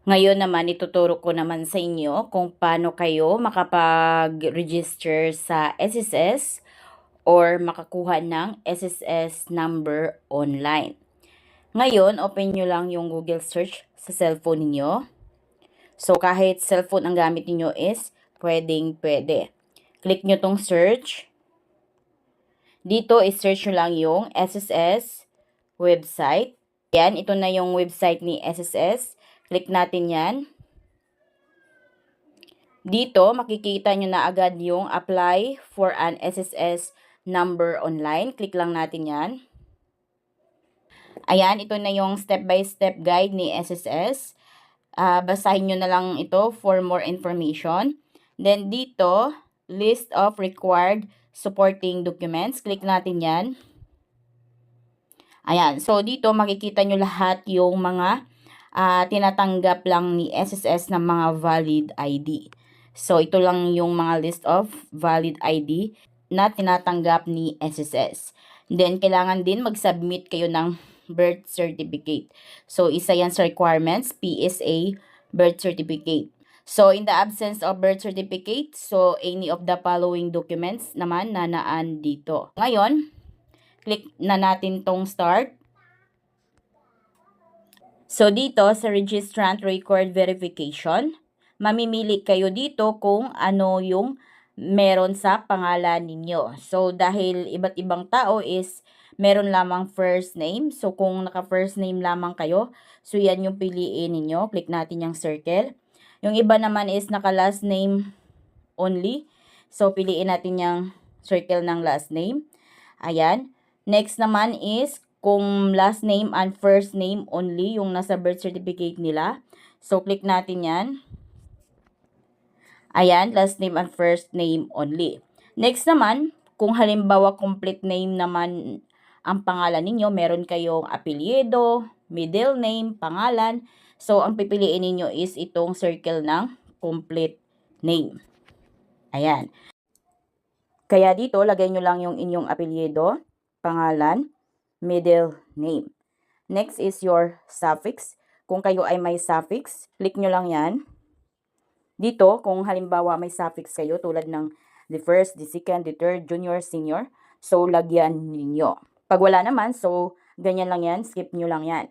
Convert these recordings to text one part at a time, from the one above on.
Ngayon naman, ituturo ko naman sa inyo kung paano kayo makapag-register sa SSS or makakuha ng SSS number online. Ngayon, open nyo lang yung Google search sa cellphone niyo. So, kahit cellphone ang gamit niyo is pwede. Click nyo tong search. Dito, i-search nyo lang yung SSS website. Yan, ito na yung website ni SSS. Click natin yan. Dito, makikita nyo na agad yung apply for an SSS number online. Click lang natin yan. Ayan, ito na yung step-by-step guide ni SSS. Basahin nyo na lang ito for more information. Then dito, list of required supporting documents. Click natin yan. Ayan, so dito makikita nyo lahat yung mga tinatanggap lang ni SSS ng mga valid ID. So, ito lang yung mga list of valid ID na tinatanggap ni SSS. Then, kailangan din mag-submit kayo ng birth certificate. So, isa yan sa requirements, PSA birth certificate. So, in the absence of birth certificate, so any of the following documents naman na naan dito. Ngayon, click na natin tong start. So, dito sa Registrant Record Verification, mamimili kayo dito kung ano yung meron sa pangalan ninyo. So, dahil iba't ibang tao is meron lamang first name. So, kung naka-first name lamang kayo, so yan yung piliin ninyo. Click natin yung circle. Yung iba naman is naka-last name only. So, piliin natin yung circle ng last name. Ayan. Next naman is kung last name and first name only yung nasa birth certificate nila. So, click natin yan. Ayan, last name and first name only. Next naman, kung halimbawa complete name naman ang pangalan ninyo, meron kayong apelyido, middle name, pangalan. So, ang pipiliin ninyo is itong circle ng complete name. Ayan. Kaya dito, lagay nyo lang yung inyong apelyido, pangalan, middle name. Next is your suffix. Kung kayo ay may suffix, click nyo lang yan. Dito, kung halimbawa may suffix kayo tulad ng the first, the second, the third, junior, senior, so lagyan ninyo. Pag wala naman, so ganyan lang yan, skip nyo lang yan.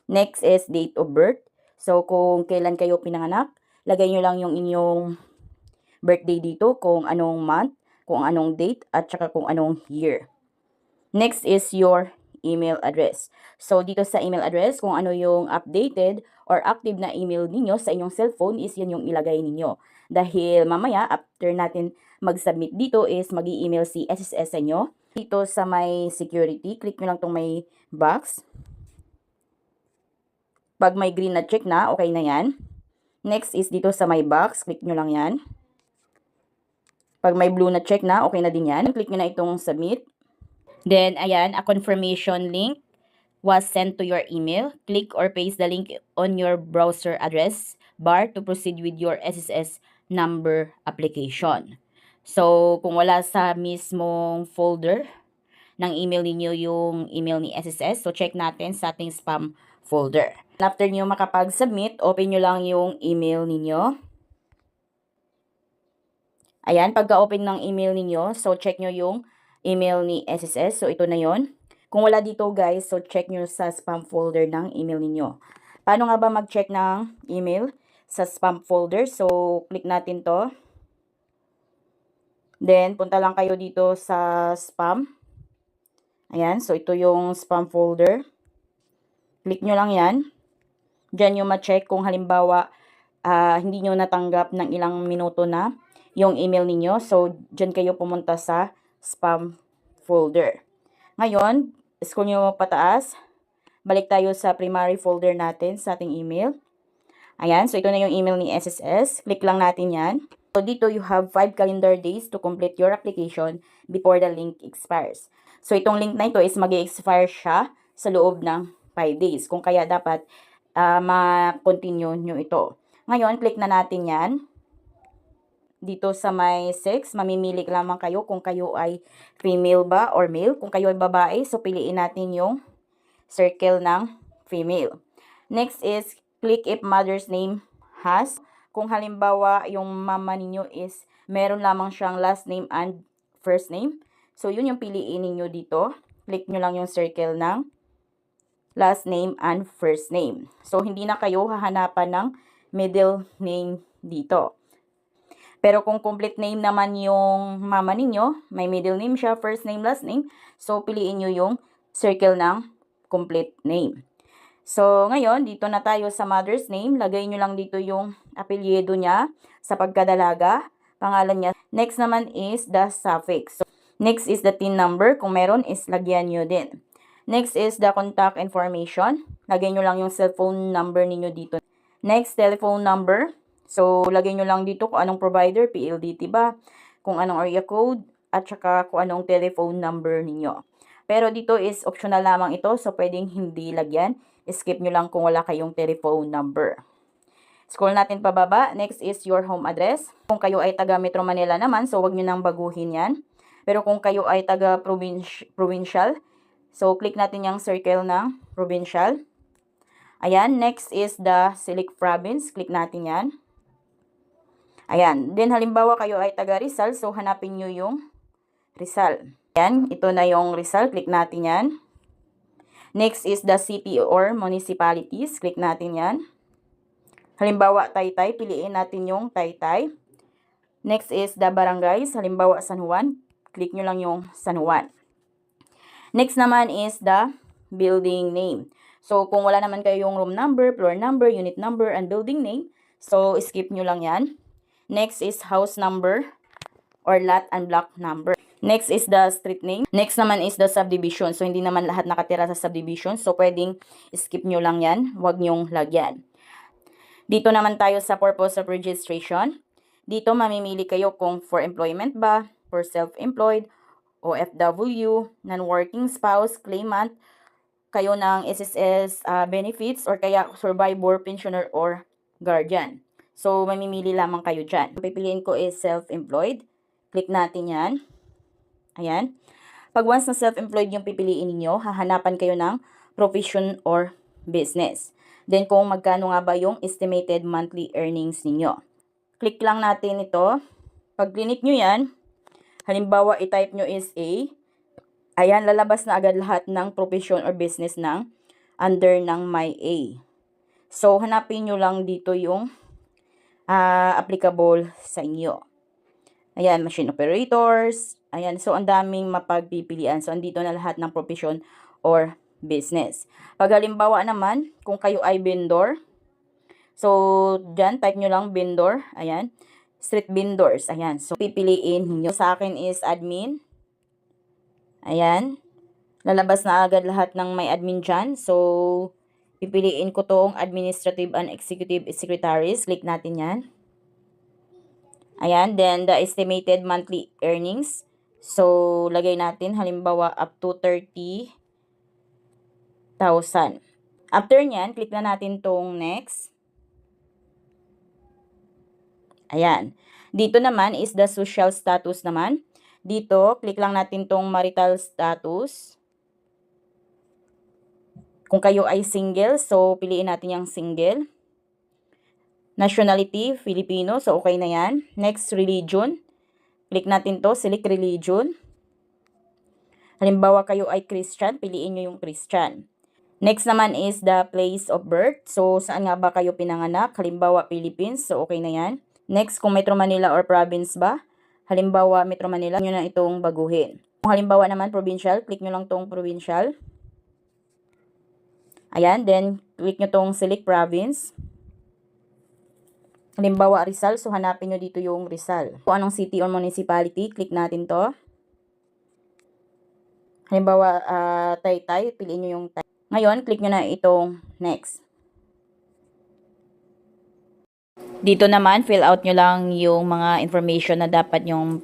Next is date of birth. So kung kailan kayo pinanganak, lagay nyo lang yung inyong birthday dito, kung anong month, kung anong date, at saka kung anong year. Next is your email address. So, dito sa email address, kung ano yung updated or active na email ninyo sa inyong cellphone is yan yung ilagay ninyo. Dahil mamaya, after natin mag-submit dito is mag-i-email si SSS sa inyo. Dito sa may security, click nyo lang itong may box. Pag may green na check na, okay na yan. Next is dito sa may box, click nyo lang yan. Pag may blue na check na, okay na din yan. Click nyo na itong submit. Then, ayan, a confirmation link was sent to your email. Click or paste the link on your browser address bar to proceed with your SSS number application. So, kung wala sa mismong folder ng email ninyo yung email ni SSS, so check natin sa ating spam folder. After nyo makapag-submit, open nyo lang yung email ninyo. Ayan, pagka-open ng email ninyo, so check nyo yung email ni SSS. So, ito na yon. Kung wala dito guys, so check nyo sa spam folder ng email ninyo. Paano nga ba mag-check ng email sa spam folder? So, click natin to. Then, punta lang kayo dito sa spam. Ayan, so ito yung spam folder. Click nyo lang yan. Diyan nyo ma-check kung halimbawa hindi nyo natanggap ng ilang minuto na yung email ninyo. So, dyan kayo pumunta sa spam folder. Ngayon, scroll nyo pataas. Balik tayo sa primary folder natin sa ating email. Ayan, so ito na yung email ni SSS. Click lang natin yan. So, dito you have 5 calendar days to complete your application before the link expires. So, itong link na ito is mag-expire siya sa loob ng 5 days. Kung kaya dapat ma-continue nyo ito. Ngayon, click na natin yan. Dito sa may sex, mamimili lamang kayo kung kayo ay female ba or male. Kung kayo ay babae, so piliin natin yung circle ng female. Next is click if mother's name has. Kung halimbawa, yung mama ninyo is meron lamang siyang last name and first name. So, yun yung piliin ninyo dito. Click nyo lang yung circle ng last name and first name. So, hindi na kayo hahanapan ng middle name dito. Pero kung complete name naman yung mama ninyo, may middle name siya, first name, last name, so piliin nyo yung circle ng complete name. So, ngayon, dito na tayo sa mother's name. Lagay nyo lang dito yung apelyido niya sa pagkadalaga, pangalan niya. Next naman is the suffix. So, next is the TIN number. Kung meron is lagyan nyo din. Next is the contact information. Lagay nyo lang yung cellphone number ninyo dito. Next, telephone number. So, lagay nyo lang dito kung anong provider, PLDT ba, kung anong area code, at saka kung anong telephone number ninyo. Pero dito is optional lamang ito, so pwedeng hindi lagyan. Skip nyo lang kung wala kayong telephone number. Scroll natin pababa. Next is your home address. Kung kayo ay taga Metro Manila naman, so wag nyo nang baguhin yan. Pero kung kayo ay taga provincial, so click natin yung circle ng provincial. Ayan, next is the select province. Click natin yan. Ayan. Then, halimbawa kayo ay taga Rizal, so hanapin nyo yung Rizal. Ayan, ito na yung Rizal. Click natin yan. Next is the city or municipalities. Click natin yan. Halimbawa, Taytay. Piliin natin yung Taytay. Next is the barangays. Halimbawa, San Juan. Click nyo lang yung San Juan. Next naman is the building name. So, kung wala naman kayong room number, floor number, unit number, and building name, so skip nyo lang yan. Next is house number or lot and block number. Next is the street name. Next naman is the subdivision. So, hindi naman lahat nakatira sa subdivision. So, pwedeng skip nyo lang yan. Huwag nyong lagyan. Dito naman tayo sa purpose of registration. Dito, mamimili kayo kung for employment ba, for self-employed, OFW, non-working spouse, claimant, kayo ng SSS benefits, or kaya survivor, pensioner, or guardian. So, mamimili lamang kayo dyan. Pipiliin ko is self-employed. Click natin yan. Ayan. Pag once na self-employed yung pipiliin ninyo, hahanapan kayo ng profession or business. Then, kung magkano nga ba yung estimated monthly earnings ninyo. Click lang natin ito. Pag click nyo yan, halimbawa, i-type nyo is A. Ayan, lalabas na agad lahat ng profession or business ng under ng my A. So, hanapin nyo lang dito yung applicable sa inyo. Ayan, machine operators. Ayan, so ang daming mapagpipilian. So, andito na lahat ng profession or business. Pag halimbawa naman, kung kayo ay vendor, so, dyan, type nyo lang vendor. Ayan, street vendors. Ayan, so, pipiliin nyo. Sa akin is admin. Ayan, lalabas na agad lahat ng may admin dyan. So, pipiliin ko tong administrative and executive secretaries. Click natin yan. Ayan, then the estimated monthly earnings. So, lagay natin halimbawa up to 30,000. After nyan, click na natin tong next. Ayan. Dito naman is the social status naman. Dito, click lang natin tong marital status. Kung kayo ay single, so piliin natin yung single. Nationality, Filipino, so okay na yan. Next, religion. Click natin to, select religion. Halimbawa kayo ay Christian, piliin nyo yung Christian. Next naman is the place of birth. So, saan nga ba kayo pinanganak? Halimbawa, Philippines, so okay na yan. Next, kung Metro Manila or province ba? Halimbawa, Metro Manila, nyo na itong baguhin. Kung halimbawa naman, provincial, click nyo lang tong provincial. Ayan, then click nyo tong select province. Halimbawa, Rizal, so hanapin nyo dito yung Rizal. Kung anong city or municipality, click natin to. Halimbawa, Taytay, piliin nyo yung Taytay. Ngayon, click nyo na itong next. Dito naman, fill out nyo lang yung mga information na dapat nyong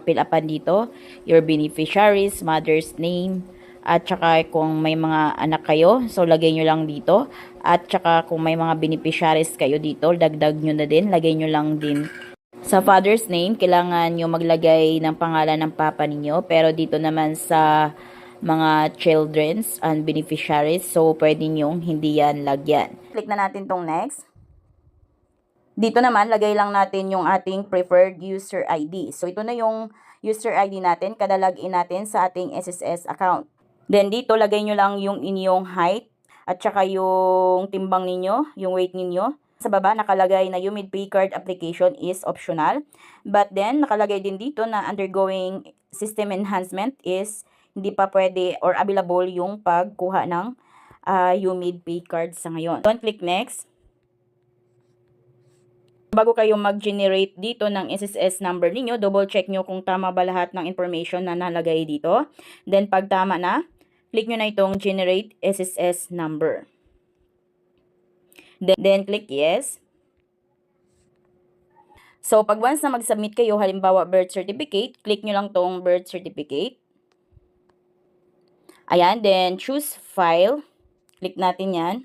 fill upan dito. Your beneficiaries, mother's name, at saka kung may mga anak kayo, so lagay nyo lang dito. At saka kung may mga beneficiaries kayo dito, dagdag nyo na din, lagay nyo lang din. Sa father's name, kailangan nyo maglagay ng pangalan ng papa ninyo. Pero dito naman sa mga children's and beneficiaries. So, pwede nyong hindi yan lagyan. Click na natin tong next. Dito naman, lagay lang natin yung ating preferred user ID. So, ito na yung user ID natin, kada login natin sa ating SSS account. Then, dito, lagay nyo lang yung inyong height at saka yung timbang ninyo, yung weight ninyo. Sa baba, nakalagay na UMID Pay Card application is optional. But then, nakalagay din dito na undergoing system enhancement is hindi pa pwede or available yung pagkuha ng UMID Pay Card sa ngayon. Don't click next. Bago kayo mag-generate dito ng SSS number ninyo, double check nyo kung tama ba lahat ng information na nalagay dito. Then, pag tama na, click nyo na itong generate SSS number. Then click yes. So, pag once na mag-submit kayo, halimbawa birth certificate, click nyo lang tong birth certificate. Ayan, then choose file. Click natin yan.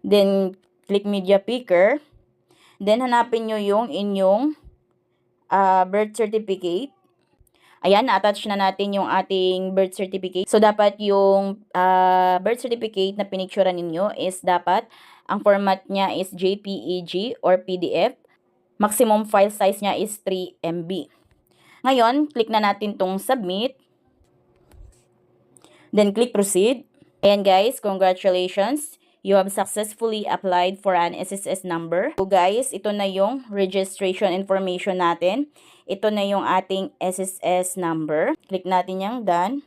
Then, click media picker. Then, hanapin nyo yung inyong birth certificate. Ayan, na-attach na natin yung ating birth certificate. So, dapat yung birth certificate na pinicturean ninyo is dapat, ang format niya is JPEG or PDF. Maximum file size niya is 3 MB. Ngayon, click na natin tong submit. Then, click proceed. Ayan guys, congratulations! You have successfully applied for an SSS number. So guys, ito na yung registration information natin. Ito na yung ating SSS number. Click natin yung done.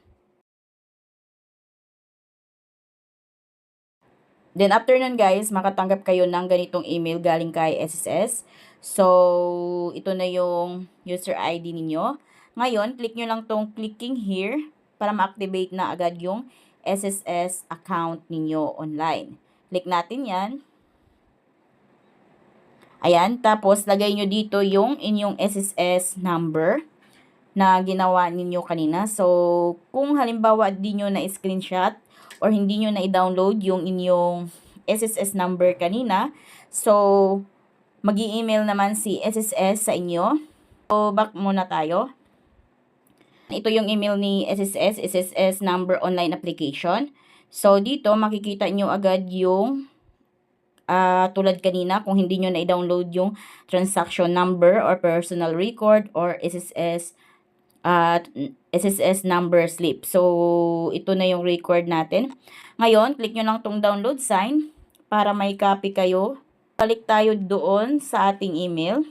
Then after nun guys, makatanggap kayo ng ganitong email galing kay SSS. So, ito na yung user ID ninyo. Ngayon, click nyo lang tong clicking here para ma-activate na agad yung SSS account ninyo online. Click natin yan. Ayan, tapos lagay nyo dito yung inyong SSS number na ginawa ninyo kanina. So, kung halimbawa di nyo na screenshot or hindi nyo na i-download yung inyong SSS number kanina, so, mag-i-email naman si SSS sa inyo. So, back muna tayo. Ito yung email ni SSS number online application. So, dito makikita nyo agad yung tulad kanina, kung hindi nyo na i-download yung transaction number or personal record or SSS number slip. So, ito na yung record natin. Ngayon, click nyo lang tong download sign para may copy kayo. Balik tayo doon sa ating email.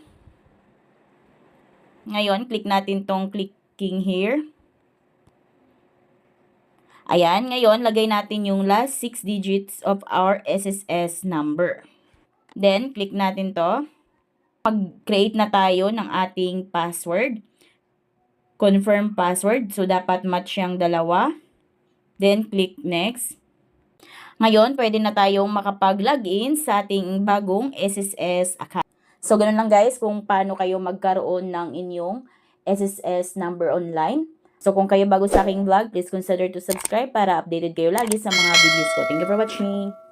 Ngayon, click natin tong clicking here. Ayan, ngayon, lagay natin yung last 6 digits of our SSS number. Then, click natin to. Mag-create na tayo ng ating password. Confirm password. So, dapat match yung dalawa. Then, click next. Ngayon, pwede na tayong makapag-login sa ating bagong SSS account. So, ganun lang guys kung paano kayo magkaroon ng inyong SSS number online. So, kung kayo bago sa aking vlog, please consider to subscribe para updated kayo lagi sa mga videos ko. Thank you for watching!